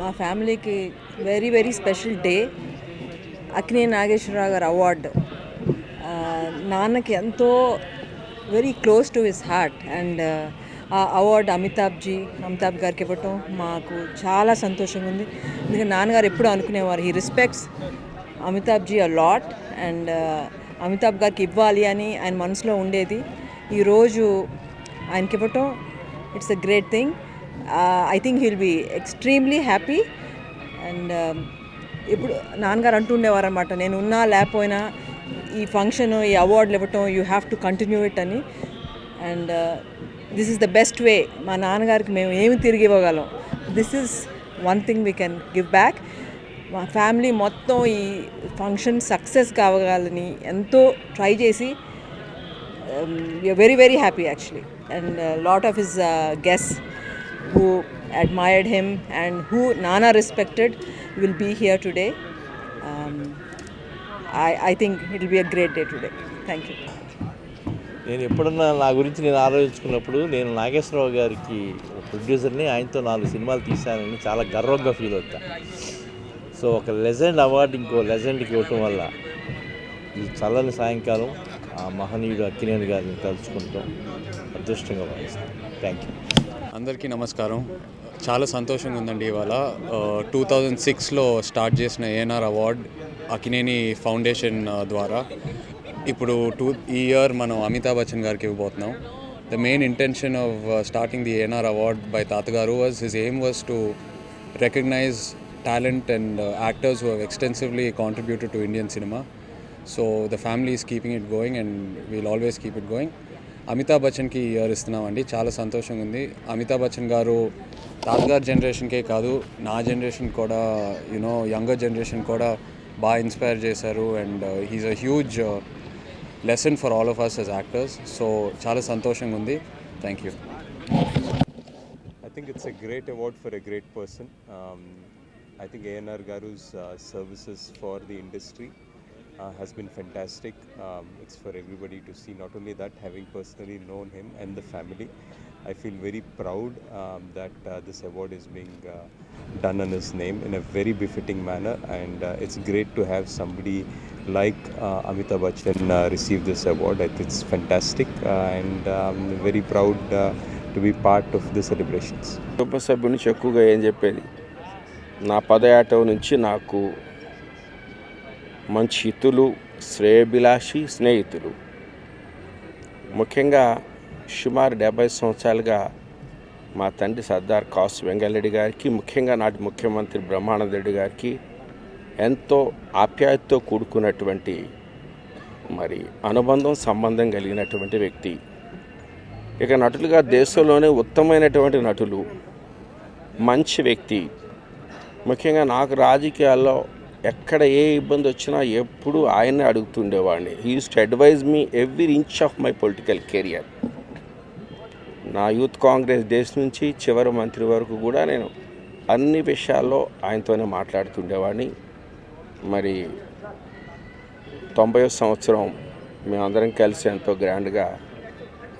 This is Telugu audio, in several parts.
మా ఫ్యామిలీకి very very special day. Akkineni Nageswara Rao garu award నాన్నకి ఎంతో very close to his heart. And ఆ అవార్డు అమితాబ్ గారికి ఇవ్వటం మాకు చాలా సంతోషంగా ఉంది. ఎందుకంటే నాన్నగారు ఎప్పుడు అనుకునేవారు he respects Amitabhji a lot and Amitabh గారికి ఇవ్వాలి అని ఆయన మనసులో ఉండేది. ఈరోజు ఆయనకి ఇవ్వటం it's a great thing. I think he will be extremely happy. And ఇప్పుడు నాన్నగారు అంటుండేవారు అనమాట, నేను ఉన్నా లేకపోయినా ఈ ఫంక్షన్ ఈ అవార్డులు ఇవ్వటం you have to continue it అని. And this is the best way. మా నాన్నగారికి మేము ఏమి తిరిగి ఇవ్వగలం. This is one thing we can give back. మా ఫ్యామిలీ మొత్తం ఈ ఫంక్షన్ సక్సెస్ కావాలని ఎంతో ట్రై చేసి we're very very happy actually. And lot of his guests who admired him and who Nana respected will be here today. I think it will be a great day today. Thank you. నేను ఎప్పుడన్నా నా గురించి నేను ఆలోచించుకున్నప్పుడు నేను నాగేశ్వరరావు గారికి ప్రొడ్యూసర్ని, ఆయనతో 4 సినిమాలు తీశానని చాలా గర్వంగా ఫీల్ అవుతా. సో ఒక లెజెండ్ అవార్డు ఇంకో లెజెండ్కి ఇవ్వటం వల్ల ఈ చల్లని సాయంకాలం ఆ మహనీయుడు అక్కినేని గారిని తలుచుకుంటాం అదృష్టంగా భావిస్తాం. Thank you. అందరికీ నమస్కారం. చాలా సంతోషంగా ఉందండి. ఇవాళ 2006లో స్టార్ట్ చేసిన ఏఎన్ఆర్ అవార్డ్ అక్కినేని ఫౌండేషన్ ద్వారా ఇప్పుడు ఈ ఇయర్ మనం అమితాబ్ బచ్చన్ గారికి ఇవ్వబోతున్నాం. The main intention of starting the ANR award by తాతగారు was his aim was to recognise talent and actors who have extensively contributed to Indian cinema. So the family is keeping it going and we'll always keep it going. Amitabh బచ్చన్కి ఇయర్ ఇస్తున్నామండి. చాలా సంతోషంగా ఉంది. అమితాబ్ బచ్చన్ గారు తాతగారి జనరేషన్కే కాదు, నా జనరేషన్ కూడా యంగర్ జనరేషన్ కూడా బాగా ఇన్స్పైర్ చేశారు. And he's a huge lesson for all of us as actors. So చాలా సంతోషంగా ఉంది. Thank you. I think it's a great award for a great person. I think A&R Garu's services for the industry has been fantastic. It's for everybody to see. Not only that, having personally known him and the family, I feel very proud that this award is being done in his name in a very befitting manner. And it's great to have somebody like Amitabh Bachchan receive this award. I think it's fantastic and I'm very proud to be part of the celebrations. కుటుంబ సభ్యుల నుంచి ఎక్కువగా ఏం చెప్పేది, నా పదయాత్ర నుంచి నాకు మంచి హితులు, శ్రేయభిలాషి స్నేహితులు, ముఖ్యంగా సుమారు 70 సంవత్సరాలుగా మా తండ్రి సర్దార్ కాసు వెంగళరెడ్డి గారికి, ముఖ్యంగా నాటి ముఖ్యమంత్రి బ్రహ్మానంద రెడ్డి గారికి ఎంతో ఆప్యాయతతో కూడుకున్నటువంటి మరి అనుబంధం సంబంధం కలిగినటువంటి వ్యక్తి. ఇక నటులుగా దేశంలోనే ఉత్తమమైనటువంటి నటులు, మంచి వ్యక్తి. ముఖ్యంగా నాకు రాజకీయాల్లో ఎక్కడ ఏ ఇబ్బంది వచ్చినా ఎప్పుడు ఆయన్నే అడుగుతుండేవాడిని. He use to advise me every inch of my political career. నా యూత్ కాంగ్రెస్ డేస్ నుంచి చివరి మంత్రి వరకు కూడా నేను అన్ని విషయాల్లో ఆయనతోనే మాట్లాడుతుండేవాడిని. మరి 90వ సంవత్సరం మేమందరం కలిసి ఎంతో గ్రాండ్గా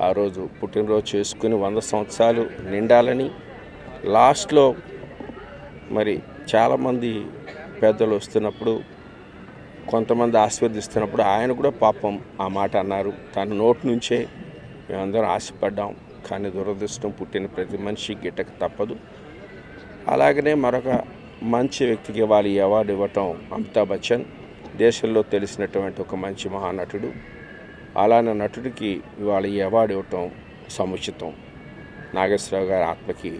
ఆ రోజు పుట్టినరోజు చేసుకుని 100 సంవత్సరాలు నిండాలని, లాస్ట్లో మరి చాలామంది పెద్దలు వస్తున్నప్పుడు, కొంతమంది ఆశీర్వదిస్తున్నప్పుడు ఆయన కూడా పాపం ఆ మాట అన్నారు. తన నోటి నుంచే మేమందరం ఆశపడ్డాం. కానీ దురదృష్టం, పుట్టిన ప్రతి మనిషి గిట్టక తప్పదు. అలాగనే మరొక మంచి వ్యక్తికి ఇవాళ ఈ అవార్డు ఇవ్వటం అమితాబ్ బచ్చన్, దేశంలో తెలిసినటువంటి ఒక మంచి మహానటుడు. అలానే నటుడికి ఇవాళ ఈ అవార్డు ఇవ్వటం సముచితం. నాగేశ్వరరావు గారి ఆత్మకి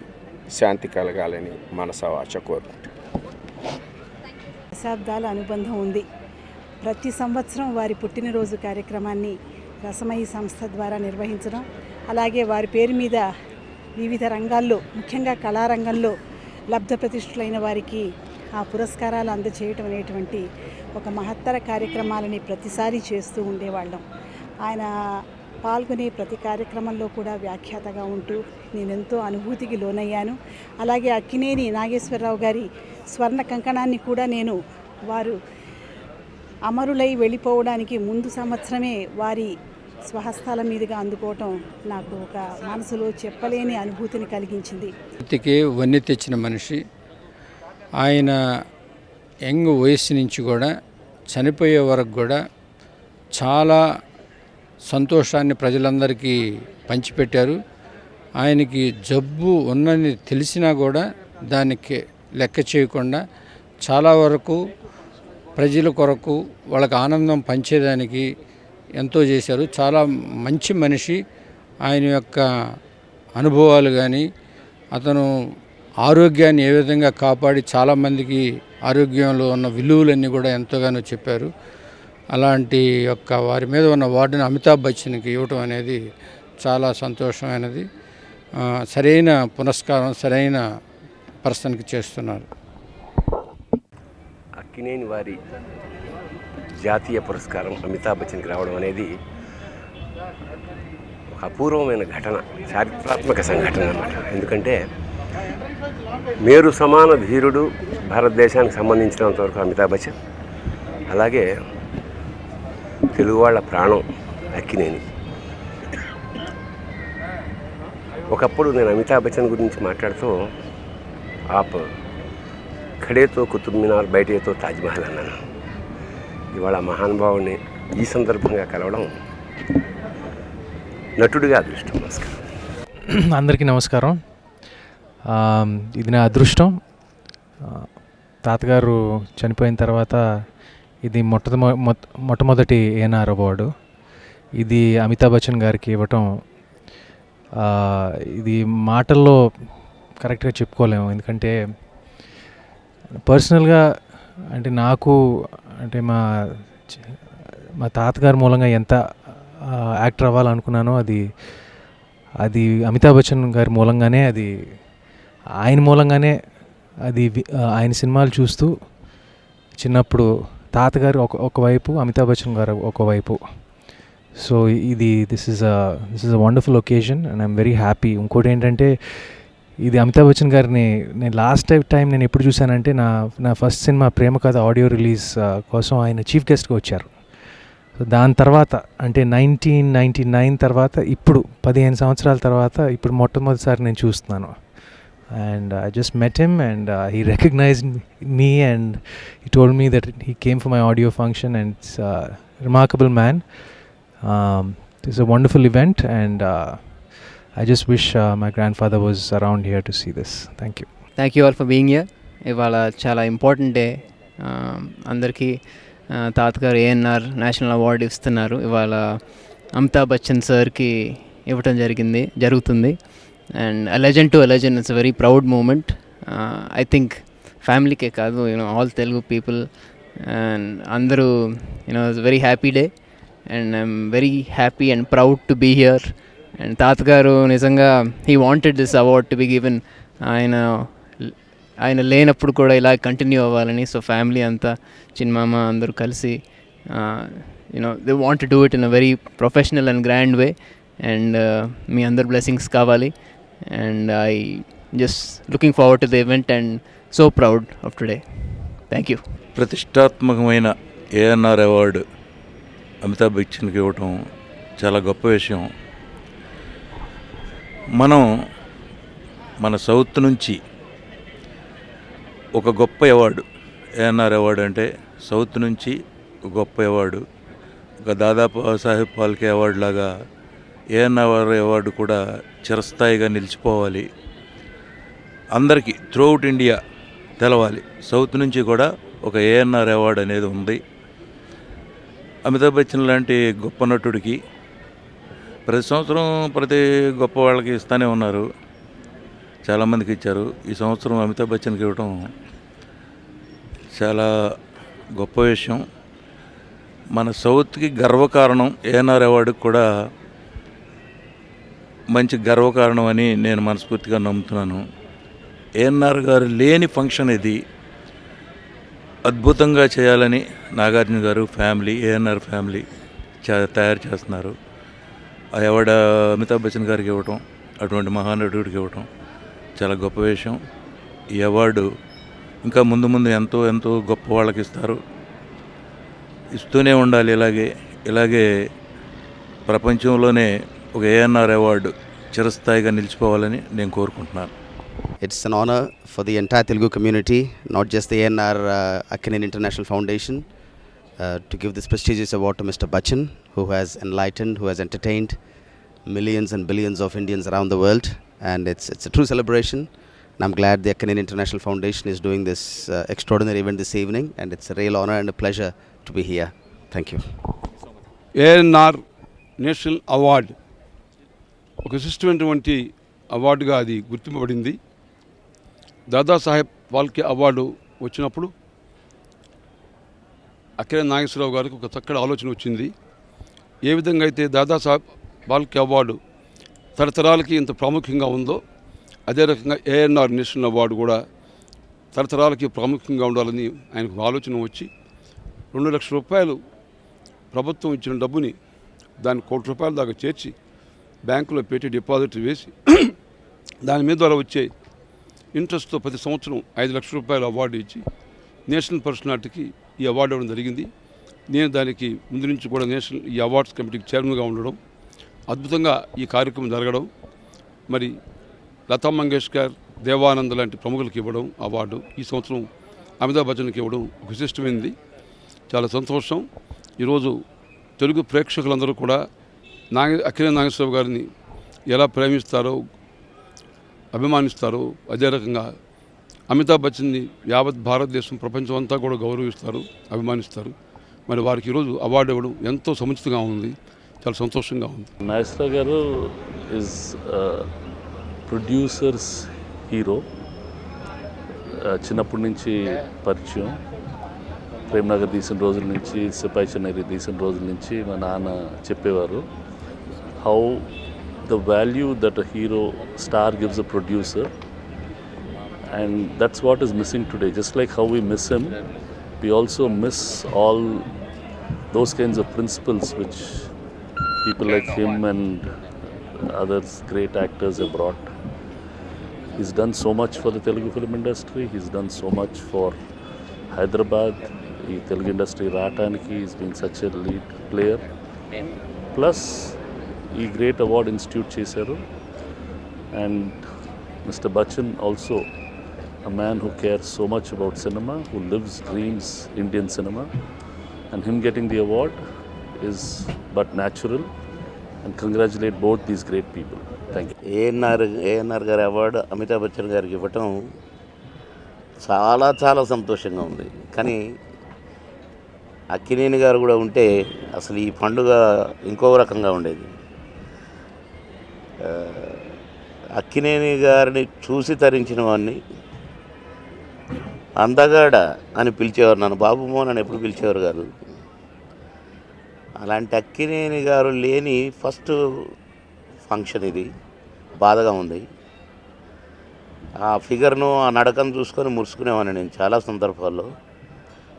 శాంతి కలగాలని మనసా వాచ కోరుకుంటున్నాను. దశాబ్దాల అనుబంధం ఉంది. ప్రతి సంవత్సరం వారి పుట్టినరోజు కార్యక్రమాన్ని రసమయి సంస్థ ద్వారా నిర్వహించడం, అలాగే వారి పేరు మీద వివిధ రంగాల్లో, ముఖ్యంగా కళారంగంలో లబ్ధ ప్రతిష్ఠులైన వారికి ఆ పురస్కారాలు అందజేయటం అనేటువంటి ఒక మహత్తర కార్యక్రమాలని ప్రతిసారి చేస్తూ ఉండేవాళ్ళం. ఆయన పాల్గొనే ప్రతి కార్యక్రమంలో కూడా వ్యాఖ్యాతగా ఉంటూ నేనెంతో అనుభూతికి లోనయ్యాను. అలాగే అక్కినేని నాగేశ్వరరావు గారి స్వర్ణ కంకణాన్ని కూడా నేను వారు అమరులై వెళ్ళిపోవడానికి ముందు సంవత్సరమే వారి స్వహస్తాల మీదుగా అందుకోవటం నాకు ఒక మనసులో చెప్పలేని అనుభూతిని కలిగించింది. వృత్తికి వన్నె తెచ్చిన మనిషి, ఆయన యంగ్ వయసు నుంచి కూడా చనిపోయే వరకు కూడా చాలా సంతోషాన్ని ప్రజలందరికీ పంచిపెట్టారు. ఆయనకి జబ్బు ఉన్నని తెలిసినా కూడా దానికి లెక్క చేయకుండా చాలా వరకు ప్రజల కొరకు వాళ్ళకి ఆనందం పంచేదానికి ఎంతో చేశారు. చాలా మంచి మనిషి. ఆయన యొక్క అనుభవాలు కానీ అతను ఆరోగ్యాన్ని ఏ విధంగా కాపాడి చాలామందికి ఆరోగ్యంలో ఉన్న విలువలన్నీ కూడా ఎంతగానో చెప్పారు. అలాంటి యొక్క వారి మీద ఉన్న అవార్డుని అమితాబ్ బచ్చన్కి ఇవ్వటం అనేది చాలా సంతోషమైనది. సరైన పురస్కారం సరైన పర్సన్కి చేస్తున్నారు. అక్కినేని వారి జాతీయ పురస్కారం అమితాబ్ బచ్చన్కి రావడం అనేది ఒక అపూర్వమైన ఘటన, చారిత్రాత్మక సంఘటన అన్నమాట. ఎందుకంటే మేరు సమాన ధీరుడు భారతదేశానికి సంబంధించినంతవరకు అమితాబ్ బచ్చన్, అలాగే తెలుగు వాళ్ళ ప్రాణం అక్కినేని. ఒకప్పుడు నేను అమితాబ్ బచ్చన్ గురించి మాట్లాడుతూ ఆప్ ఖడేతో కుతుబ్ మినార్ బయటేతో తాజ్మహల్ అన్నాను. ఇవాళ మహానుభావుని ఈ సందర్భంగా కలవడం నటుడిగా అదృష్టం. నమస్కారం. అందరికీ నమస్కారం. ఇది నా అదృష్టం. తాతగారు చనిపోయిన తర్వాత ఇది మొట్టమొదటి ఏఎన్ఆర్ అవార్డు. ఇది అమితాబ్ బచ్చన్ గారికి ఇవ్వటం ఇది మాటల్లో కరెక్ట్గా చెప్పుకోలేము. ఎందుకంటే పర్సనల్గా అంటే నాకు అంటే మా తాతగారి మూలంగా ఎంత యాక్టర్ అవ్వాలనుకున్నానో అది అమితాబ్ బచ్చన్ గారి మూలంగానే, ఆయన మూలంగానే ఆయన సినిమాలు చూస్తూ చిన్నప్పుడు తాతగారు ఒకవైపు, అమితాబ్ బచ్చన్ గారు ఒకవైపు. So this is a wonderful occasion and I'm very happy. ఇంకోటి ఏంటంటే ఇది అమితాబ్ బచ్చన్ గారిని నేను లాస్ట్ టైం నేను ఎప్పుడు చూశానంటే నా ఫస్ట్ సినిమా ప్రేమ కథ ఆడియో రిలీజ్ కోసం ఆయన చీఫ్ గెస్ట్గా వచ్చారు. సో దాని తర్వాత అంటే 1999 తర్వాత ఇప్పుడు 15 సంవత్సరాల తర్వాత ఇప్పుడు మొట్టమొదటిసారి నేను చూస్తున్నాను. And I just met him and he recognized me and he told me that he came for my audio function and it's a remarkable man. It's a wonderful event and I just wish my grandfather was around here to see this. Thank you. Thank you all for being here. ఇవాళ చాలా ఇంపార్టెంట్ డే. అందరికీ తాతగారు ఏఎన్ఆర్ నేషనల్ అవార్డు ఇస్తున్నారు. ఇవాళ అమితాబ్ బచ్చన్ సార్కి ఇవ్వటం జరుగుతుంది. And a legend to a legend, it's a very proud moment. I think family ke kaadu, all Telugu people and andaru, it's a very happy day and I'm very happy and proud to be here. And Tatgaru nizanga he wanted this award to be given. ఆయన లేనప్పుడు కూడా ఇలా కంటిన్యూ అవ్వాలని. సో ఫ్యామిలీ అంతా చిన్నమామ అందరూ కలిసి they want to do it in a very professional and grand way. And మీ అందరు బ్లెస్సింగ్స్ కావాలి. And I just looking forward to the event and so proud of today. Thank you. ప్రతిష్టాత్మకమైన ఏఎన్ఆర్ అవార్డు అమితాబ్ బచ్చన్కి ఇవ్వటం చాలా గొప్ప విషయం. మన సౌత్ నుంచి ఒక గొప్ప అవార్డు, ఏఎన్ఆర్ అవార్డు అంటే సౌత్ నుంచి ఒక గొప్ప అవార్డు, ఒక దాదాపు సాహెబ్ ఫాల్కే అవార్డు లాగా ఏఎన్ఆర్ అవార్డు కూడా చిరస్థాయిగా నిలిచిపోవాలి. అందరికీ త్రూఅవుట్ ఇండియా తెలవాలి. సౌత్ నుంచి కూడా ఒక ఏఎన్ఆర్ అవార్డు అనేది ఉంది. అమితాబ్ బచ్చన్ లాంటి గొప్ప నటుడికి ప్రతి సంవత్సరం ప్రతి గొప్ప వాళ్ళకి ఇస్తూనే ఉన్నారు, చాలామందికి ఇచ్చారు. ఈ సంవత్సరం అమితాబ్ బచ్చన్కి ఇవ్వటం చాలా గొప్ప విషయం. మన సౌత్కి గర్వకారణం. ఏఎన్ఆర్ అవార్డుకి కూడా మంచి గర్వకారణం అని నేను మనస్ఫూర్తిగా నమ్ముతున్నాను. ఏఎన్ఆర్ గారు లేని ఫంక్షన్ ఇది. అద్భుతంగా చేయాలని నాగార్జున గారు ఫ్యామిలీ, ఏఎన్ఆర్ ఫ్యామిలీ తయారు చేస్తున్నారు. ఆ అవార్డు అమితాబ్ బచ్చన్ గారికి ఇవ్వటం, అటువంటి మహానటుడికి ఇవ్వటం చాలా గొప్ప విషయం. ఈ అవార్డు ఇంకా ముందు ఎంతో ఎంతో గొప్ప వాళ్ళకి ఇస్తూనే ఉండాలి. ఇలాగే ప్రపంచంలోనే ఒక ఏఎన్ఆర్ అవార్డు చిరస్థాయిగా నిలిచిపోవాలని నేను కోరుకుంటున్నాను. It's an honor for the entire Telugu community, not just the ANR Akkineni International Foundation, to give this prestigious award to Mr. Bachchan, who has enlightened, who has entertained millions and billions of Indians around the world. And it's a true celebration. And I'm glad the Akkineni International Foundation is doing this extraordinary event this evening. And it's a real honor and a pleasure to be here. Thank you. ANR national award ఒక విశిష్టమైనటువంటి అవార్డుగా అది గుర్తింపబడింది. దాదాసాహెబ్ ఫాల్కే అవార్డు వచ్చినప్పుడు అక్కినేని నాగేశ్వరరావు గారికి ఒక చక్కటి ఆలోచన వచ్చింది. ఏ విధంగా అయితే దాదాసాహెబ్ ఫాల్కే అవార్డు తరతరాలకి ఇంత ప్రాముఖ్యంగా ఉందో, అదే రకంగా ANR నేషనల్ అవార్డు కూడా తరతరాలకి ప్రాముఖ్యంగా ఉండాలని ఆయనకు ఆలోచన వచ్చి 2 లక్షల రూపాయలు ప్రభుత్వం ఇచ్చిన డబ్బుని దాన్ని ₹1,00,00,000 దాకా చేర్చి బ్యాంకులో పెట్టి డిపాజిట్ వేసి దాని మీద ద్వారా వచ్చే ఇంట్రెస్ట్తో ప్రతి సంవత్సరం 5 లక్షల రూపాయల అవార్డు ఇచ్చి నేషనల్ పర్సనాలిటీకి ఈ అవార్డు ఇవ్వడం జరిగింది. నేను దానికి ముందు నుంచి కూడా ఈ అవార్డ్స్ కమిటీకి చైర్మన్గా ఉండడం, అద్భుతంగా ఈ కార్యక్రమం జరగడం, మరి లతా మంగేష్కర్, దేవానంద్ లాంటి ప్రముఖులకు ఇవ్వడం అవార్డు, ఈ సంవత్సరం అమితాబ్ బచ్చన్కి ఇవ్వడం ఒక విశిష్టమైనది. చాలా సంతోషం. ఈరోజు తెలుగు ప్రేక్షకులందరూ కూడా అక్కినేని నాగేశ్వరరావు గారిని ఎలా ప్రేమిస్తారో, అభిమానిస్తారో, అదే రకంగా అమితాబ్ బచ్చన్ని యావత్ భారతదేశం, ప్రపంచం అంతా కూడా గౌరవిస్తారు, అభిమానిస్తారు. మరి వారికి ఈరోజు అవార్డు ఇవ్వడం ఎంతో సముచితంగా ఉంది, చాలా సంతోషంగా ఉంది. నాగేశ్వరరావు గారు ఈజ్ ప్రొడ్యూసర్స్ హీరో. చిన్నప్పటి నుంచి పరిచయం. ప్రేమ్నగర్ తీసిన రోజుల నుంచి, సిపాయి చెన్నై తీసిన రోజుల నుంచి మా నాన్న చెప్పేవారు how the value that a hero star gives a producer, and that's what is missing today. Just like how we miss him, we also miss all those kinds of principles which people like him and others great actors have brought. He's done so much for the Telugu film industry. He's done so much for Hyderabad. The Telugu industry rataniki he's been such a lead player. Plus ee great award institute chesaru, and Mr. Bachchan also a man who cares so much about cinema, who lives, dreams Indian cinema, and him getting the award is but natural, and congratulate both these great people. Thank you. ANR గారి అవార్డు అమితాబ్ బచ్చన్ గారికి ఇవ్వటం చాలా చాలా సంతోషంగా ఉంది. కానీ అక్కినేని గారు కూడా ఉంటే అసలు ఈ పండుగ ఇంకో రకంగా ఉండేది. అక్కినేని గారిని చూసి తరించిన వాడిని అందగాడ అని పిలిచేవారు, నన్ను బాబు మోహన్ అని ఎప్పుడు పిలిచేవారు కాదు. అలాంటి అక్కినేని గారు లేని ఫస్ట్ ఫంక్షన్ ఇది. బాధగా ఉంది. ఆ ఫిగర్ను, ఆ నడకను చూసుకొని మురుసుకునేవాడిని నేను చాలా సందర్భాల్లో.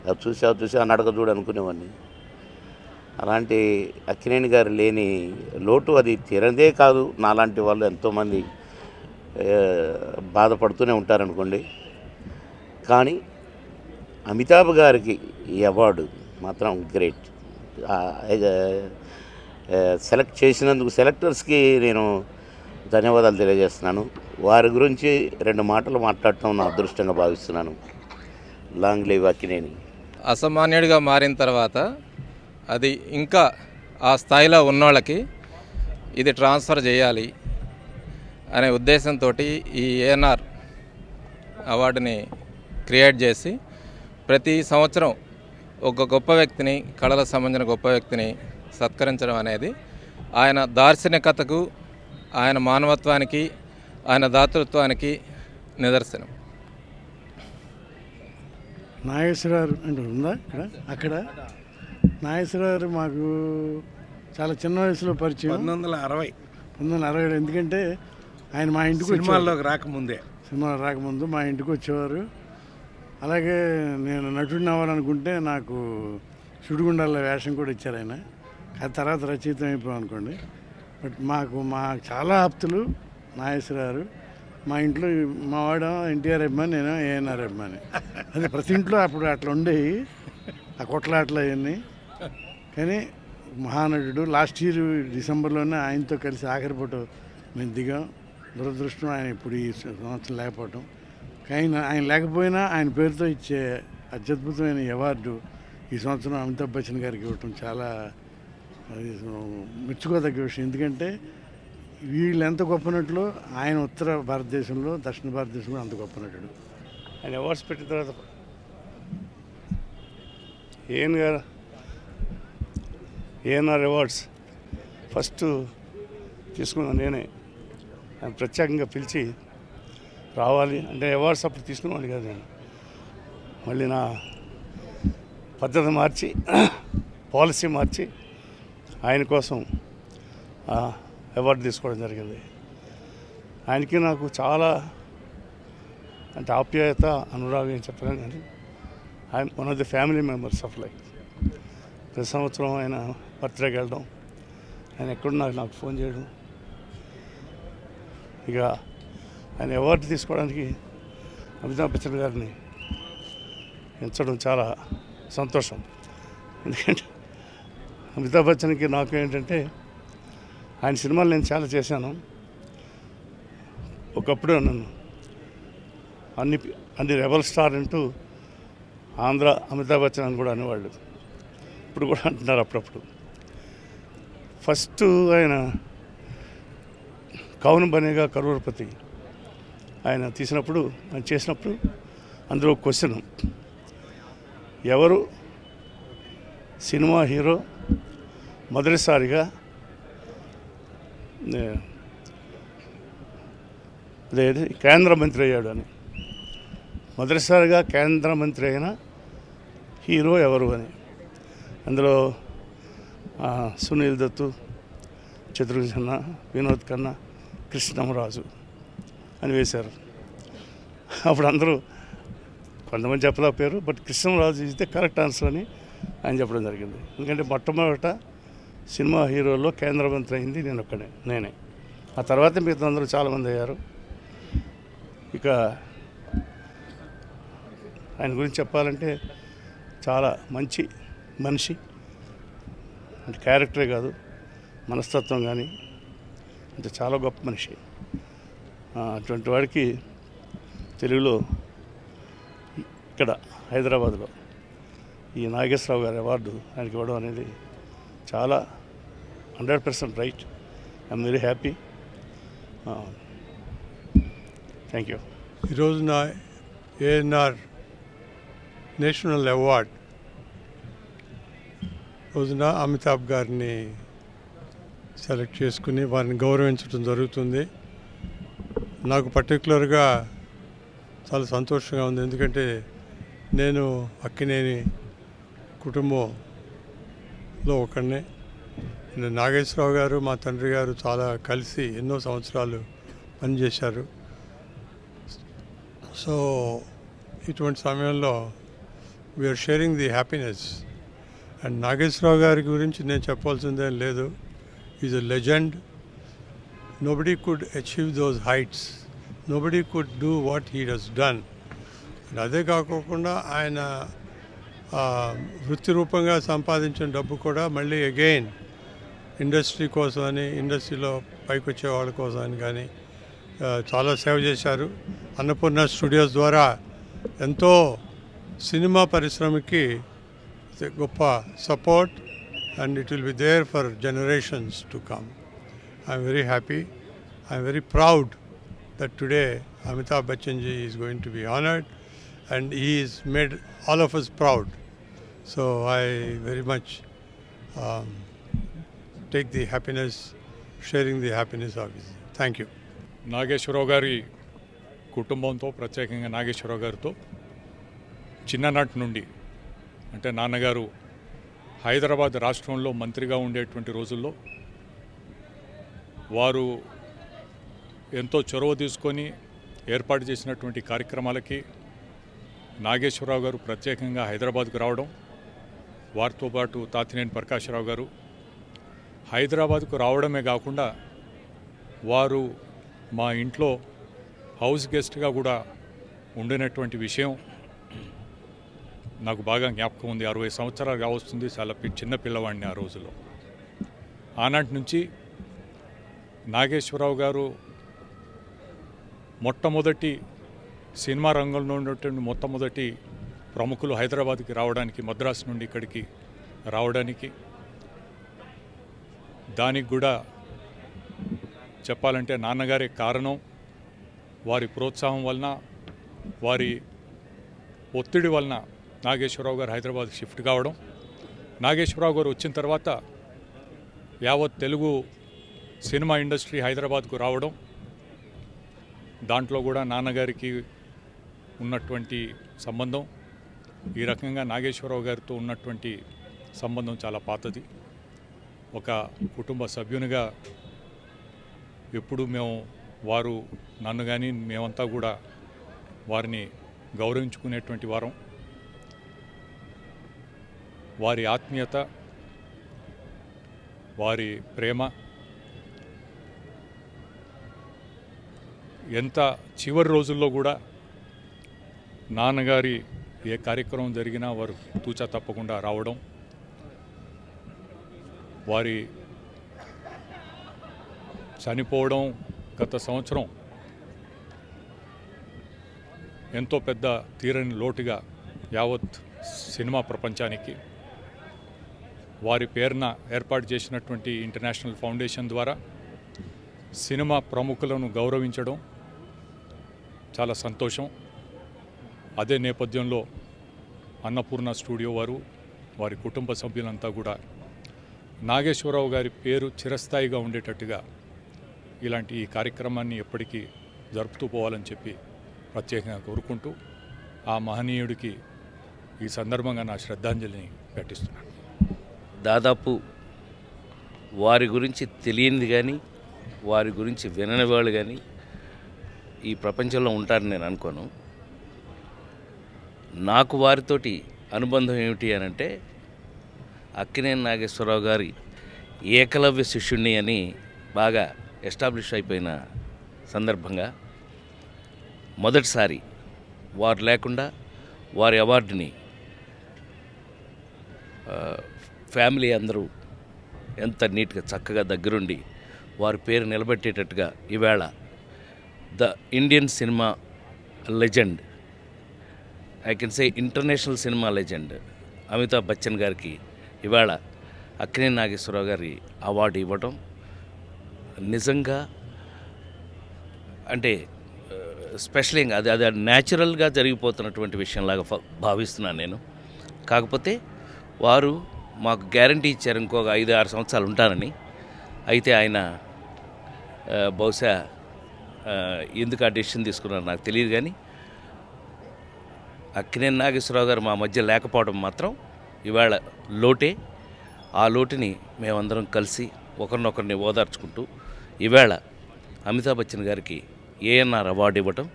అది చూసి ఆ నడక చూడు అనుకునేవాడిని. అలాంటి అక్కినేని గారు లేని లోటు అది తీరదే కాదు, నాలాంటి వాళ్ళు ఎంతోమంది బాధపడుతూనే ఉంటారనుకోండి. కానీ అమితాబ్ గారికి ఈ అవార్డు మాత్రం గ్రేట్. సెలెక్ట్ చేసినందుకు సెలెక్టర్స్కి నేను ధన్యవాదాలు తెలియజేస్తున్నాను. వారి గురించి 2 మాటలు మాట్లాడటం నా అదృష్టంగా భావిస్తున్నాను. Long live Akkineni. అసామాన్యుడిగా మారిన తర్వాత అది ఇంకా ఆ స్థాయిలో ఉన్నోళ్ళకి ఇది ట్రాన్స్ఫర్ చేయాలి అనే ఉద్దేశంతో ఈ ANR అవార్డుని క్రియేట్ చేసి ప్రతి సంవత్సరం ఒక గొప్ప వ్యక్తిని, కళలకు సంబంధించిన గొప్ప వ్యక్తిని సత్కరించడం అనేది ఆయన దార్శనికతకు, ఆయన మానవత్వానికి, ఆయన దాతృత్వానికి నిదర్శనం. నాగేశ్వరరావు అంటే ఉందా అక్కడ నాగేశ్వరరావు మాకు చాలా చిన్న వయసులో పరిచయం. 1960. ఎందుకంటే ఆయన మా ఇంటికి సినిమాల్లోకి రాకముందు మా ఇంటికి వచ్చేవారు. అలాగే నేను నటుడిని అవ్వాలనుకుంటే నాకు సుడిగుండాల వేషం కూడా ఇచ్చారు ఆయన. ఆ తర్వాత రచయితం అయిపోయాం అనుకోండి. బట్ మాకు చాలా ఆప్తులు నాగేశ్వరరావు. మా ఇంట్లో మా వాడు ఎన్టీఆర్ అభిమాని, నేను ANR అభిమాని. అది ప్రతి ఇంట్లో అప్పుడు అట్లా ఉండేవి ఆ కొట్లాట్లు అవన్నీ. కానీ మహానటుడు. లాస్ట్ ఇయర్ డిసెంబర్లోనే ఆయనతో కలిసి ఆఖరి ఫోటో మేము దిగాం. దురదృష్టం ఆయన ఇప్పుడు ఈ సంవత్సరం లేకపోవటం. కానీ ఆయన లేకపోయినా ఆయన పేరుతో ఇచ్చే అత్యద్భుతమైన అవార్డు ఈ సంవత్సరం అమితాబ్ బచ్చన్ గారికి ఇవ్వటం చాలా మెచ్చుకోదగ్గ విషయం. ఎందుకంటే వీళ్ళు ఎంత గొప్ప నటులో ఆయన ఉత్తర భారతదేశంలో, దక్షిణ భారతదేశంలో అంత గొప్ప నటుడు. ఆయన అవార్డ్స్ పెట్టిన తర్వాత ఏఎన్ఆర్ అవార్డ్స్ ఫస్ట్ తీసుకున్నాను నేనే. ఆయన ప్రత్యేకంగా పిలిచి రావాలి అంటే అవార్డ్స్ అప్పుడు తీసుకున్నాను కాదు నేను. మళ్ళీ నా పద్ధతి మార్చి పాలసీ మార్చి ఆయన కోసం అవార్డు తీసుకోవడం జరిగింది. ఆయనకి నాకు చాలా అంటే ఆప్యాయత, అనురాగం ఏం చెప్పలేను కానీ I'm one of the family members of life. ప్రతి సంవత్సరం ఆయన బర్త్డేకి వెళ్ళడం, ఆయన ఎక్కడున్నా నాకు ఫోన్ చేయడం, ఇక ఆయన అవార్డు తీసుకోవడానికి అమితాబ్ బచ్చన్ గారిని ఎంచడం చాలా సంతోషం. ఎందుకంటే అమితాబ్ బచ్చన్కి నాకు ఏంటంటే ఆయన సినిమాలు నేను చాలా చేశాను. ఒకప్పుడు నన్ను అన్ని రెబల్ స్టార్ అంటూ ఆంధ్ర అమితాబ్ బచ్చన్ అని కూడా అనేవాళ్ళు. ఇప్పుడు కూడా అంటున్నారు అప్పుడప్పుడు. ఫస్ట్ ఆయన కౌన్ బనేగా కరోడ్పతి ఆయన తీసినప్పుడు, ఆయన చేసినప్పుడు అందులో క్వశ్చన్, ఎవరు సినిమా హీరో మొదటిసారిగా కేంద్ర మంత్రి అయ్యాడు అని, మొదటిసారిగా కేంద్ర మంత్రి అయిన హీరో ఎవరు అని. అందులో సునీల్ దత్తు, శత్రుఘ్న సిన్హా, వినోద్ ఖన్నా, కృష్ణంరాజు అని వేశారు. అప్పుడు అందరూ కొంతమంది చెప్పలేకపోయారు, బట్ కృష్ణంరాజు ఇస్తే కరెక్ట్ ఆన్సర్ అని ఆయన చెప్పడం జరిగింది. ఎందుకంటే మొట్టమొదట సినిమా హీరోలో కేంద్ర మంత్రి అయింది నేనే. ఆ తర్వాత మిగతా అందరూ చాలామంది అయ్యారు. ఇక ఆయన గురించి చెప్పాలంటే చాలా మంచి మనిషి, అంటే క్యారెక్టరే కాదు మనస్తత్వం కానీ అంటే చాలా గొప్ప మనిషి. అటువంటి వాడికి తెలుగులో ఇక్కడ హైదరాబాద్లో ఈ నాగేశ్వరరావు గారి అవార్డు ఆయనకి ఇవ్వడం అనేది చాలా 100% right. I'm very happy. Thank you. ఈరోజున ఏఎన్ఆర్ నేషనల్ అవార్డ్ రోజున అమితాబ్ గారిని సెలెక్ట్ చేసుకుని వారిని గౌరవించడం జరుగుతుంది. నాకు పర్టికులర్గా చాలా సంతోషంగా ఉంది. ఎందుకంటే నేను అక్కినేని కుటుంబంలో ఒకడినే. నాగేశ్వరరావు గారు, మా తండ్రి గారు చాలా కలిసి ఎన్నో సంవత్సరాలు పనిచేశారు. సో ఇటువంటి సమయంలో we are sharing the happiness. And Nageswara Rao garu గురించి నేను చెప్పాల్సిందేం లేదు. Is a legend. Nobody could achieve those heights, nobody could do what he does done. And అదే కాకుండా ఆయన వృత్తి రూపంగా సంపాదించిన డబ్బు కూడా మళ్ళీ అగైన్ ఇండస్ట్రీ కోసం అని, ఇండస్ట్రీలో పైకి వచ్చే వాళ్ళ కోసం అని కానీ చాలా సేవ చేశారు. అన్నపూర్ణ స్టూడియోస్ ద్వారా ఎంతో సినిమా పరిశ్రమకి గొప్ప support, and it will be there for generations to come. I'm very happy. I'm very proud that today Amitabh Bachchan ji is going to be honored, and he has made all of us proud. So I very much take the happiness, sharing the happiness of his. Thank you. Nageswara Rao garu కుటుంబంతో, ప్రత్యేకంగా నాగేశ్వరరావు గారితో చిన్ననాటి నుండి, అంటే నాన్నగారు హైదరాబాద్ రాష్ట్రంలో మంత్రిగా ఉండేటువంటి రోజుల్లో వారు ఎంతో చొరవ తీసుకొని ఏర్పాటు చేసినటువంటి కార్యక్రమాలకి నాగేశ్వరరావు గారు ప్రత్యేకంగా హైదరాబాద్కు రావడం, వారితో పాటు తాతినేని ప్రకాశ్రావు గారు హైదరాబాద్కు రావడమే కాకుండా వారు మా ఇంట్లో హౌస్ గెస్ట్గా కూడా ఉండినటువంటి విషయం నాకు బాగా జ్ఞాపకం ఉంది. 60 సంవత్సరాలు కావస్తుంది. చాలా చిన్న పిల్లవాడిని ఆ రోజుల్లో. ఆనాటి నుంచి నాగేశ్వరరావు గారు మొట్టమొదటి సినిమా రంగంలో ఉన్నటువంటి మొట్టమొదటి ప్రముఖులు హైదరాబాద్కి రావడానికి, మద్రాసు నుండి ఇక్కడికి రావడానికి, దానికి కూడా చెప్పాలంటే నాన్నగారే కారణం. వారి ప్రోత్సాహం వలన, వారి ఒత్తిడి వలన నాగేశ్వరరావు గారు హైదరాబాద్ షిఫ్ట్ కావడం, నాగేశ్వరరావు గారు వచ్చిన తర్వాత యావత్ తెలుగు సినిమా ఇండస్ట్రీ హైదరాబాద్కు రావడం, దాంట్లో కూడా నాన్నగారికి ఉన్నటువంటి సంబంధం, ఈ రకంగా నాగేశ్వరరావు గారితో ఉన్నటువంటి సంబంధం చాలా పాతది. ఒక కుటుంబ సభ్యునిగా ఎప్పుడు మేము, వారు నన్ను కానీ మేమంతా కూడా వారిని గౌరవించుకునేటువంటి వారం. వారి ఆత్మీయత, వారి ప్రేమ ఎంత చివరి రోజుల్లో కూడా నాన్నగారి ఏ కార్యక్రమం జరిగినా వారు తూచా తప్పకుండా రావడం, వారి చనిపోవడం గత సంవత్సరం ఎంతో పెద్ద తీరని లోటుగా యావత్ సినిమా ప్రపంచానికి. వారి పేరున ఏర్పాటు చేసినటువంటి ఇంటర్నేషనల్ ఫౌండేషన్ ద్వారా సినిమా ప్రముఖులను గౌరవించడం చాలా సంతోషం. అదే నేపథ్యంలో అన్నపూర్ణ స్టూడియో వారు, వారి కుటుంబ సభ్యులంతా కూడా నాగేశ్వరరావు గారి పేరు చిరస్థాయిగా ఉండేటట్టుగా ఇలాంటి ఈ కార్యక్రమాన్ని ఎప్పటికీ జరుపుతూ పోవాలని చెప్పి ప్రత్యేకంగా కోరుకుంటూ, ఆ మహనీయుడికి ఈ సందర్భంగా నా శ్రద్ధాంజలిని ఘటిస్తున్నాను. దాదాపు వారి గురించి తెలియనిది కానీ, వారి గురించి వినని వాళ్ళు కానీ ఈ ప్రపంచంలో ఉంటారని నేను అనుకోను. నాకు వారితోటి అనుబంధం ఏమిటి అని అంటే, అక్కినేని నాగేశ్వరరావు గారి ఏకలవ్య శిష్యుణ్ణి అని బాగా ఎస్టాబ్లిష్ అయిపోయిన సందర్భంగా మొదటిసారి వారు లేకుండా వారి అవార్డుని ఫ్యామిలీ అందరూ ఎంత నీట్గా చక్కగా దగ్గరుండి వారి పేరు నిలబెట్టేటట్టుగా ఈవేళ the Indian cinema legend, I can say international cinema legend Amitabh Bachchan గారికి ఇవాళ అక్కినేని నాగేశ్వరరావు గారి అవార్డు ఇవ్వడం నిజంగా అంటే స్పెషల్గా అది న్యాచురల్గా జరిగిపోతున్నటువంటి విషయంలాగా భావిస్తున్నాను నేను. కాకపోతే వారు మాకు గ్యారంటీ ఇచ్చారు ఇంకొక 5-6 సంవత్సరాలు ఉంటానని. అయితే ఆయన బహుశా ఎందుకు ఆ డెసిషన్ తీసుకున్నారో నాకు తెలియదు, కానీ అక్కినేని నాగేశ్వరరావు గారు మా మధ్య లేకపోవడం మాత్రం ఇవాళ లోటే. ఆ లోటుని మేమందరం కలిసి ఒకరినొకరిని ఓదార్చుకుంటూ ఈవేళ అమితాబ్ బచ్చన్ గారికి ఏఎన్ఆర్ అవార్డు ఇవ్వటం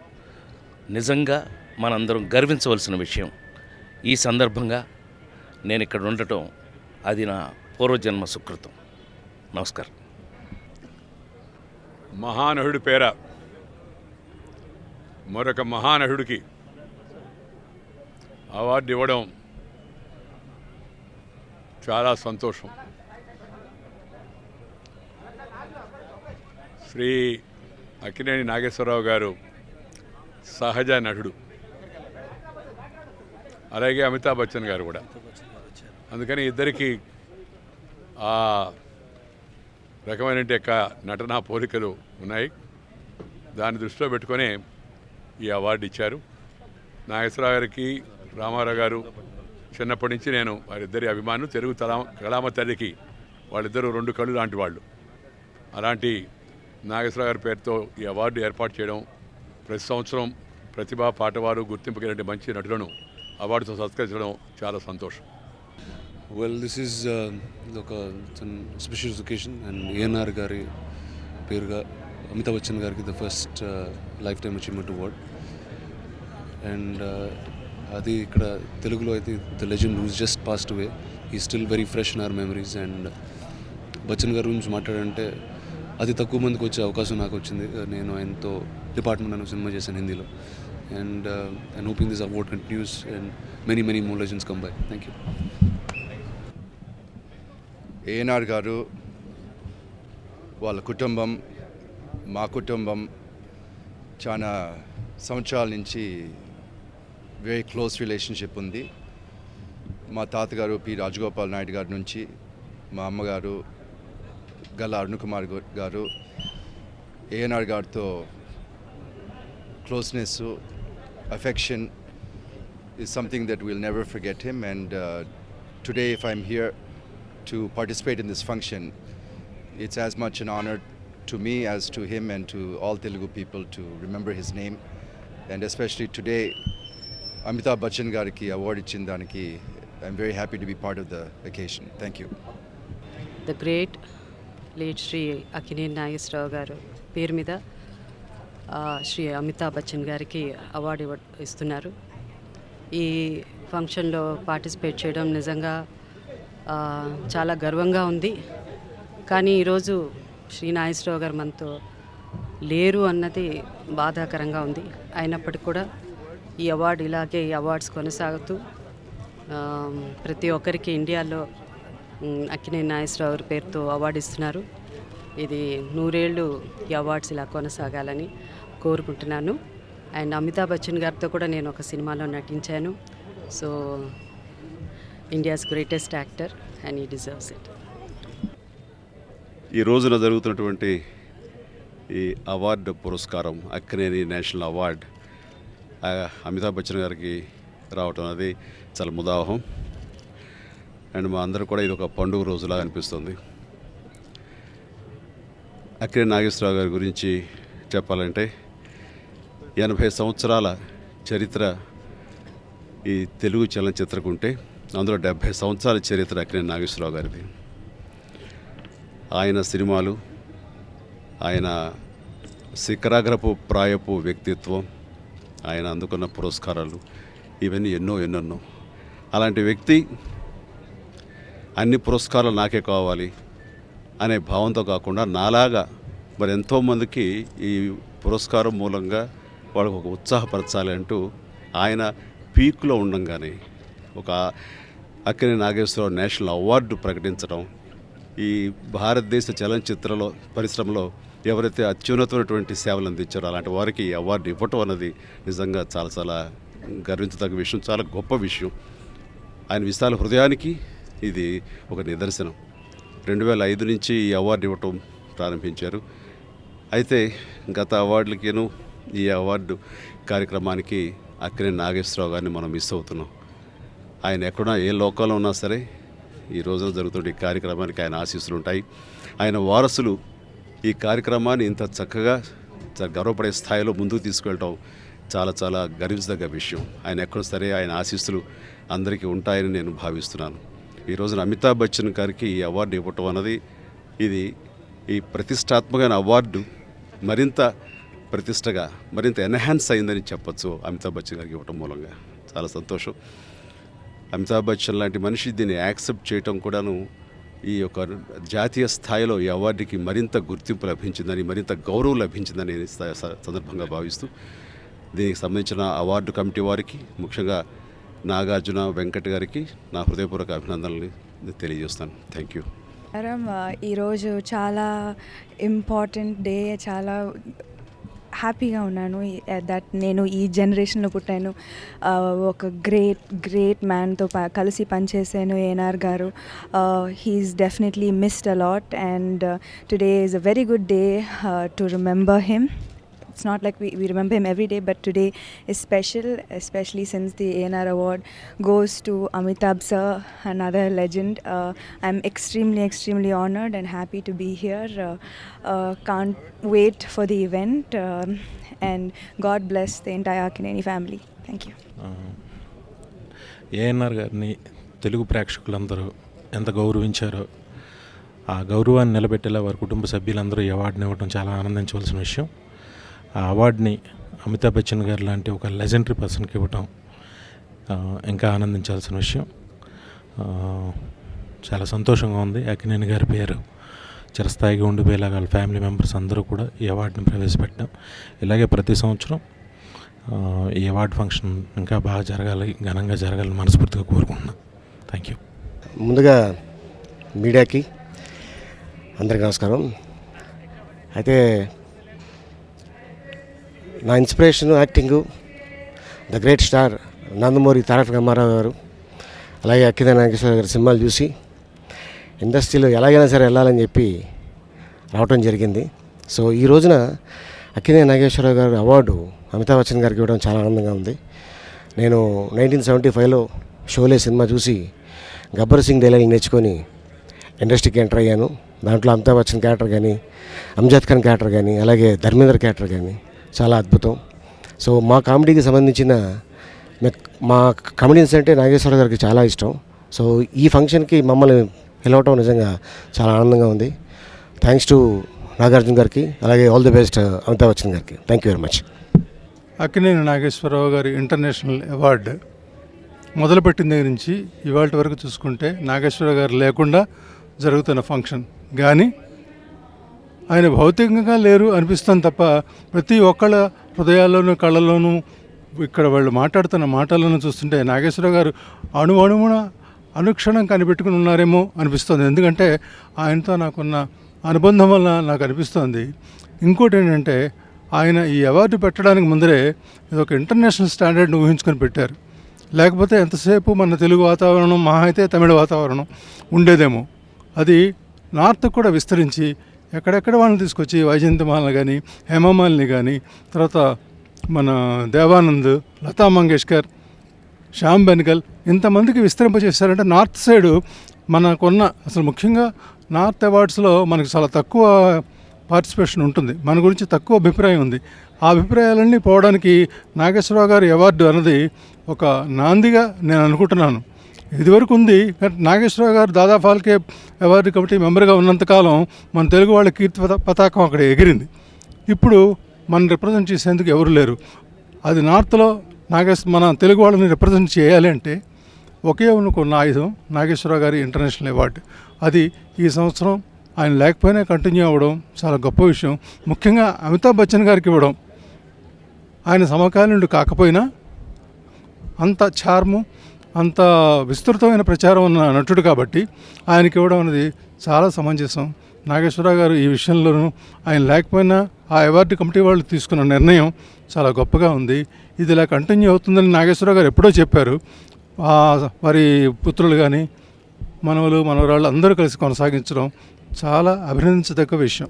నిజంగా మనందరం గర్వించవలసిన విషయం. ఈ సందర్భంగా నేను ఇక్కడ ఉండటం అది నా పూర్వజన్మ సుకృతం. నమస్కారం. మహానహుడి పేర మరొక మహానహుడికి అవార్డు ఇవ్వడం చాలా సంతోషం. శ్రీ అక్కినేని నాగేశ్వరరావు గారు సహజ నటుడు, అలాగే అమితాబ్ బచ్చన్ గారు కూడా. అందుకని ఇద్దరికి ఆ రకమైన నటనా పోలికలు ఉన్నాయి. దాన్ని దృష్టిలో పెట్టుకొని ఈ అవార్డు ఇచ్చారు. నాగేశ్వరరావు గారికి రామారావు గారు చిన్నప్పటి నుంచి నేను వారిద్దరి అభిమానులు. తెలుగు కళామ తల్లికి వాళ్ళిద్దరూ 2 కళ్ళు లాంటి వాళ్ళు. అలాంటి నాగేశ్వరరావు గారి పేరుతో ఈ అవార్డు ఏర్పాటు చేయడం, ప్రతి సంవత్సరం ప్రతిభా పాటవారు గుర్తింపు కలిగిన మంచి నటులను అవార్డుతో సత్కరించడం చాలా సంతోషం. Well, this is ఒక స్పెషల్ ఒకేషన్ అండ్ ఏఎన్ఆర్ గారి పేరుగా అమితాబ్ బచ్చన్ గారికి the first lifetime achievement award. And అది ఇక్కడ తెలుగులో అయితే the legend who's just passed away, he still very fresh in our memories. And Bachchan గారి గురించి మాట్లాడంటే అతి తక్కువ మందికి వచ్చే అవకాశం నాకు వచ్చింది. నేను ఆయనతో డిపార్ట్మెంట్ అనే సినిమా చేశాను హిందీలో. And I'm hoping this award continuous and many more legends come by. Thank you. ANR గారు, వాళ్ళ కుటుంబం, మా కుటుంబం చాలా సంవత్సరాల నుంచి వెరీ క్లోజ్ రిలేషన్షిప్ ఉంది. మా తాతగారు పి రాజగోపాల్ నాయుడు గారి నుంచి మా అమ్మగారు గల్లా అరుణ్ కుమార్ గారు ఏఎన్ఆర్ గారితో closeness, affection is something that we'll never forget him. And today, if I'm here to participate in this function, it's as much an honor to me as to him and to all Telugu people to remember his name. And especially today, Amitabh Bachchan gariki award ichindaniki, I'm very happy to be part of the occasion. Thank you. The great late Shri Akkineni Nageswara garu పేరు మీద శ్రీ అమితాబ్ బచ్చన్ గారికి అవార్డు ఇస్తున్నారు. ఈ ఫంక్షన్లో పార్టిసిపేట్ చేయడం నిజంగా చాలా గర్వంగా ఉంది. కానీ ఈరోజు శ్రీ నాగేశ్వరరావు గారు మనతో లేరు అన్నది బాధాకరంగా ఉంది. అయినప్పటికీ కూడా ఈ అవార్డు ఇలాగే ఈ అవార్డ్స్ కొనసాగుతూ ప్రతి ఒక్కరికి ఇండియాలో అక్కినేని నాగేశ్వరరావు గారి పేరుతో అవార్డు ఇస్తున్నారు. ఇది 100 ఏళ్ళు ఈ అవార్డ్స్ ఇలా కొనసాగాలని కోరుకుంటున్నాను. అండ్ అమితాబ్ బచ్చన్ గారితో కూడా నేను ఒక సినిమాలో నటించాను. So India's greatest actor and he deserves it. ఈ రోజున జరుగుతున్నటువంటి ఈ అవార్డు పురస్కారం అక్కినేని నేషనల్ అవార్డ్ అమితాబ్ బచ్చన్ గారికి రావటం అనేది చాలా ముదావహం. అండ్ మా అందరూ కూడా ఇది ఒక పండుగ రోజులా అనిపిస్తుంది. అక్కినేని నాగేశ్వరరావు గారి గురించి చెప్పాలంటే 80 సంవత్సరాల చరిత్ర ఈ తెలుగు చలనచిత్రకు ఉంటే అందులో 70 సంవత్సరాల చరిత్ర అక్కినేని నాగేశ్వరరావు గారిది. ఆయన సినిమాలు, ఆయన శిఖరాగ్రపు ప్రాయపు వ్యక్తిత్వం, ఆయన అందుకున్న పురస్కారాలు ఇవన్నీ ఎన్నెన్నో. అలాంటి వ్యక్తి అన్ని పురస్కారాలు నాకే కావాలి అనే భావంతో కాకుండా నాలాగా మరి ఎంతోమందికి ఈ పురస్కారం మూలంగా వాళ్ళకు ఒక ఉత్సాహపరచాలి అంటూ ఆయన పీక్లో ఉండంగానే ఒక అక్కినేని నాగేశ్వరరావు నేషనల్ అవార్డు ప్రకటించడం, ఈ భారతదేశ చలనచిత్రలో పరిశ్రమలో ఎవరైతే అత్యున్నతమైనటువంటి సేవలు అందించారో అలాంటి వారికి ఈ అవార్డు ఇవ్వటం అన్నది నిజంగా చాలా చాలా గర్వించదగ్గ విషయం, చాలా గొప్ప విషయం. ఆయన విశాల హృదయానికి ఇది ఒక నిదర్శనం. 2005 నుంచి ఈ అవార్డు ఇవ్వటం ప్రారంభించారు. అయితే గత అవార్డులకేను ఈ అవార్డు కార్యక్రమానికి అక్కినేని నాగేశ్వరరావు గారిని మనం మిస్ అవుతున్నాం. ఆయన ఎక్కడున్నా ఏ లోకంలో ఉన్నా సరే ఈ రోజున జరుగుతున్న ఈ కార్యక్రమానికి ఆయన ఆశీస్సులు ఉంటాయి. ఆయన వారసులు ఈ కార్యక్రమాన్ని ఇంత చక్కగా గర్వపడే స్థాయిలో ముందుకు తీసుకెళ్ళటం చాలా చాలా గర్వించదగ్గ విషయం. ఆయన ఎక్కడ సరే ఆయన ఆశీస్సులు అందరికీ ఉంటాయని నేను భావిస్తున్నాను. ఈ రోజున అమితాబ్ బచ్చన్ గారికి ఈ అవార్డు ఇవ్వటం అన్నది ఇది ఈ ప్రతిష్టాత్మకమైన అవార్డు మరింత ప్రతిష్టగా మరింత ఎన్హాన్స్ అయిందని చెప్పచ్చు. అమితాబ్ బచ్చన్ గారికి ఇవ్వటం మూలంగా చాలా సంతోషం. అమితాబ్ బచ్చన్ లాంటి మనిషి దీన్ని యాక్సెప్ట్ చేయటం కూడాను ఈ యొక్క జాతీయ స్థాయిలో ఈ అవార్డుకి మరింత గుర్తింపు లభించిందని, మరింత గౌరవం లభించిందని సందర్భంగా భావిస్తూ దీనికి సంబంధించిన అవార్డు కమిటీ వారికి, ముఖ్యంగా నాగార్జున వెంకట్ గారికి నా హృదయపూర్వక అభినందనలు తెలియజేస్తాను. Thank you. ఈరోజు చాలా ఇంపార్టెంట్ డే, చాలా హ్యాపీగా ఉన్నాను దట్ నేను ఈ జనరేషన్లో పుట్టాను. ఒక గ్రేట్ మ్యాన్తో కలిసి పనిచేసాను ANR garu. He's definitely missed a lot and today is a very good day to remember him. It's not like we remember him every day, but today is special, especially since the ANR award goes to Amitabh sir, another legend. I'm extremely honored and happy to be here. Can't wait for the event and God bless the entire Akkineni family. Thank you. ANR గారిని తెలుగు ప్రేక్షకులందరూ ఎంత గౌరవించారో ఆ గౌరవాన్ని నిలబెట్టేలా వారి కుటుంబ సభ్యులందరూ ఈ అవార్డుని ఇవ్వడం చాలా ఆనందించవలసిన విషయం. ఆ అవార్డుని అమితాబ్ బచ్చన్ గారు లాంటి ఒక లెజెండరీ పర్సన్కి ఇవ్వటం ఇంకా ఆనందించాల్సిన విషయం. చాలా సంతోషంగా ఉంది. అక్కినేని గారి పేరు చిరస్థాయిగా ఉండిపోయేలాగా వాళ్ళ ఫ్యామిలీ మెంబర్స్ అందరూ కూడా ఈ అవార్డుని ప్రవేశపెట్టాం. ఇలాగే ప్రతి సంవత్సరం ఈ అవార్డు ఫంక్షన్ ఇంకా బాగా జరగాలి, ఘనంగా జరగాలని మనస్ఫూర్తిగా కోరుకుంటున్నాను. Thank you. ముందుగా మీడియాకి అందరికీ నమస్కారం. అయితే నా inspiration acting the great star Nandamuri Taraka Ramarao గారు, అలాగే అక్కినేని నాగేశ్వరరావు గారి సినిమాలు చూసి ఇండస్ట్రీలో ఎలాగైనా సరే వెళ్ళాలని చెప్పి రావటం జరిగింది. సో ఈ రోజున అక్కినేని నాగేశ్వరరావు గారు అవార్డు అమితాబ్ బచ్చన్ గారికి ఇవ్వడం చాలా ఆనందంగా ఉంది. నేను 1975లో షోలే సినిమా చూసి గబ్బర్ సింగ్ డైలాగ్ నేర్చుకొని ఇండస్ట్రీకి ఎంటర్ అయ్యాను. దాంట్లో అమితాబ్ బచ్చన్ క్యారెక్టర్ కానీ, అమ్జద్ ఖాన్ క్యారెక్టర్ కానీ, అలాగే ధర్మేంద్ర క్యారెక్టర్ కానీ చాలా అద్భుతం. సో మా కామెడీకి సంబంధించిన మా కమెడియన్స్ అంటే నాగేశ్వరరావు గారికి చాలా ఇష్టం. సో ఈ ఫంక్షన్కి మమ్మల్ని పిలవటం నిజంగా చాలా ఆనందంగా ఉంది. థ్యాంక్స్ టు నాగార్జున గారికి, అలాగే all the best Amitabh Bachchan గారికి. Thank you very much. Akkineni Nageswararao గారి ఇంటర్నేషనల్ అవార్డు మొదలుపెట్టిన దగ్గర నుంచి ఇవాళ వరకు చూసుకుంటే నాగేశ్వరరావు గారు లేకుండా జరుగుతున్న ఫంక్షన్, కానీ ఆయన భౌతికంగా లేరు అనిపిస్తుంది తప్ప ప్రతి ఒక్కళ్ళ హృదయాల్లోనూ కళ్ళల్లోనూ ఇక్కడ వాళ్ళు మాట్లాడుతున్న మాటలను చూస్తుంటే నాగేశ్వరరావు గారు అణువున అనుక్షణం కనిపెట్టుకుని ఉన్నారేమో అనిపిస్తుంది. ఎందుకంటే ఆయనతో నాకున్న అనుబంధం వల్ల నాకు అనిపిస్తుంది. ఇంకోటి ఏంటంటే ఆయన ఈ అవార్డు పెట్టడానికి ముందరే ఇది ఒక ఇంటర్నేషనల్ స్టాండర్డ్ని ఊహించుకొని పెట్టారు. లేకపోతే ఎంతసేపు మన తెలుగు వాతావరణం, మహా అయితే తమిళ వాతావరణం ఉండేదేమో. అది నార్త్ కూడా విస్తరించి ఎక్కడెక్కడ వాళ్ళని తీసుకొచ్చి వైజయంతిమాలని కానీ, హేమమాలిని కానీ, తర్వాత మన దేవానంద్, లతా మంగేష్కర్, శ్యామ్ బెనగల్ ఇంతమందికి విస్తరింపజేశారంటే నార్త్ సైడు మనకున్న అసలు ముఖ్యంగా నార్త్ అవార్డ్స్లో మనకు చాలా తక్కువ పార్టిసిపేషన్ ఉంటుంది, మన గురించి తక్కువ అభిప్రాయం ఉంది. ఆ అభిప్రాయాలన్నీ పోవడానికి నాగేశ్వరరావు గారి అవార్డు అన్నది ఒక నాందిగా నేను అనుకుంటున్నాను. ఇదివరకు ఉంది, కానీ నాగేశ్వరరావు గారు దాదా ఫాల్కే అవార్డు కమిటీ మెంబర్గా ఉన్నంతకాలం మన తెలుగు వాళ్ళ కీర్తి పతాకం అక్కడ ఎగిరింది. ఇప్పుడు మనం రిప్రజెంట్ చేసేందుకు ఎవరు లేరు. అది నార్త్లో మన తెలుగు వాళ్ళని రిప్రజెంట్ చేయాలి అంటే ఒకే ఉన్న ఆయుధం నాగేశ్వరరావు గారి ఇంటర్నేషనల్ అవార్డు. అది ఈ సంవత్సరం ఆయన లేకపోయినా కంటిన్యూ అవ్వడం చాలా గొప్ప విషయం. ముఖ్యంగా అమితాబ్ బచ్చన్ గారికి ఇవ్వడం, ఆయన సమకాలీనుడు కాకపోయినా అంత ఛార్ము, అంత విస్తృతమైన ప్రచారం ఉన్న నటుడు కాబట్టి ఆయనకి ఇవ్వడం అనేది చాలా సమంజసం. నాగేశ్వరరావు గారు ఈ విషయంలోనూ ఆయన లేకపోయినా ఆ అవార్డు కమిటీ వాళ్ళు తీసుకున్న నిర్ణయం చాలా గొప్పగా ఉంది. ఇది ఇలా కంటిన్యూ అవుతుందని నాగేశ్వరరావు గారు ఎప్పుడో చెప్పారు. వారి పుత్రులు కానీ, మనవరాళ్ళు అందరూ కలిసి కొనసాగించడం చాలా అభినందించదగ్గ విషయం.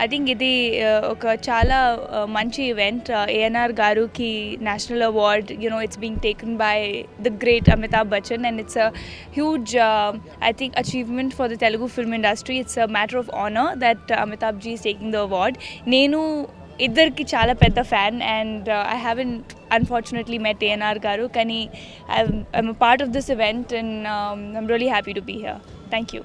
ఐ థింక్ ఇది ఒక చాలా మంచి ఈవెంట్. ఏఎన్ఆర్ గారుకి national award, it's being taken by the great Amitabh Bachchan, and it's a huge I think achievement for the Telugu film industry. It's a matter of honor that Amitabh ji is taking the award. Nenu ఇద్దరికి చాలా పెద్ద fan, and I haven't unfortunately met ANR గారు, కానీ I'm a part of this event and I'm really happy to be here. Thank you.